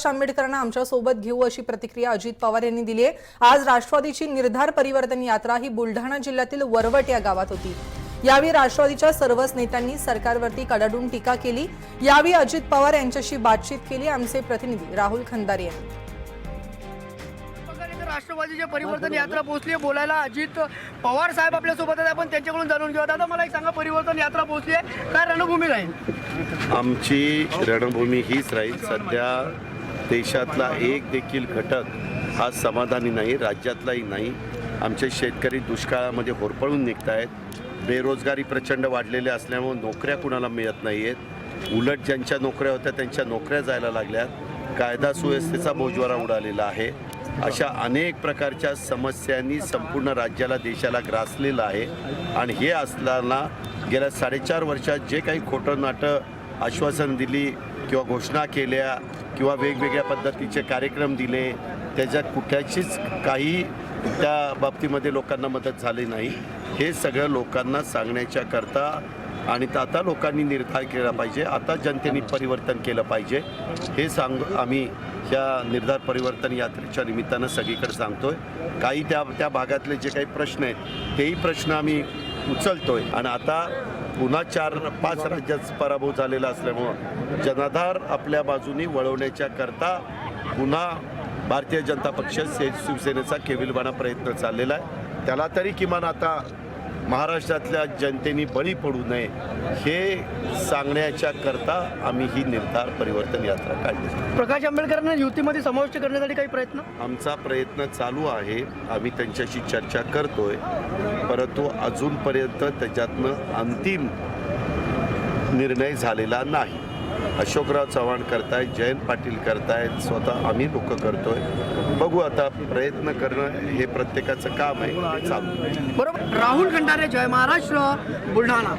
आंबेडकरांना आमच्या सोबत घेऊ अशी प्रतिक्रिया अजित पवार यांनी दिली आहे। आज राष्ट्रवादीची निर्धार परिवर्तन यात्रा ही बुलढाणा जिल्ह्यातील वरवट या गावात होती। यावेळी राष्ट्रवादीच्या सर्वच नेत्यांनी सरकारवरती कडाडून टीका केली। यावेळी अजित पवार यांच्याशी बातचीत केली आमचे प्रतिनिधी राहुल खंदारे यांनी। राष्ट्रवादीची परिवर्तन यात्रा पोहोचली आहे, बोलायला अजित पवार साहेब आपल्या सोबत आहेत। आपण त्यांच्याकडून जाणून घेऊ। दादा मला एक सांगा, परिवर्तन यात्रा पोहोचली आहे, काय रणभूमी राहील? आमची रणभूमी हीच राहील। सध्या देशातला एक देखील घटक हा समाधानी नाही, राज्यातलाही नाही। आमचे शेतकरी दुष्काळामध्ये होरपळून निघत आहेत। बेरोजगारी प्रचंड वाढलेल्या असल्यामुळे नोकऱ्या कुणाला मिळत नाही आहेत। उलट ज्यांच्या नोकऱ्या होत्या त्यांच्या नोकऱ्या जायला लागल्यात। कायदा सुव्यवस्थेचा बोजवारा उडालेला आहे। अशा अनेक प्रकारच्या समस्यांनी संपूर्ण राज्याला देशाला ग्रासलेलं आहे। आणि हे असताना गेल्या 4.5 वर्षात जे काही खोटं नाटं आश्वासन दिली किंवा घोषणा केल्या किंवा वेगवेगळ्या पद्धतीचे कार्यक्रम दिले, त्याच्यात कुठल्याचीच काही त्या बाबतीमध्ये लोकांना मदत झाली नाही। हे सगळं लोकांना सांगण्याच्या करता आणि आता लोकांनी निर्धार केला पाहिजे, आता जनतेने परिवर्तन केलं पाहिजे हे आम्ही या निर्धार परिवर्तन यात्रेच्या निमित्तानं सगळीकडे सांगतोय। काही त्या भागातले जे काही प्रश्न आहेत तेही प्रश्न आम्ही उचलतोय। आणि आता पुन्हा 4-5 राज्यात पराभव झालेला असल्यामुळं जनाधार आपल्या बाजूनी वळवण्याच्या करता पुन्हा भारतीय जनता पक्ष शिवसेनेचा केविलवाणा प्रयत्न चाललेला आहे। त्याला तरी किमान आता महाराष्ट्रातल्या जनतेने बळी पडू नये हे सांगण्याच्या करता आम्ही ही निर्धार परिवर्तन यात्रा काढली। प्रकाश आंबेडकरांना युतीमध्ये समाविष्ट करण्यासाठी काही प्रयत्न? आमचा प्रयत्न चालू आहे, आम्ही त्यांच्याशी चर्चा करतोय, परंतु अजूनपर्यंत त्याच्यातनं अंतिम निर्णय झालेला नाही। अशोकराव चव्हाण करतायत, जयंत पाटील करतायत, स्वतः आम्ही लोक करतोय। बघू, आता प्रयत्न करणं हे प्रत्येकाचं काम आहे, चालू आहे। बरोबर। राहुल खंडारे, जय महाराष्ट्र, बुलढाणा।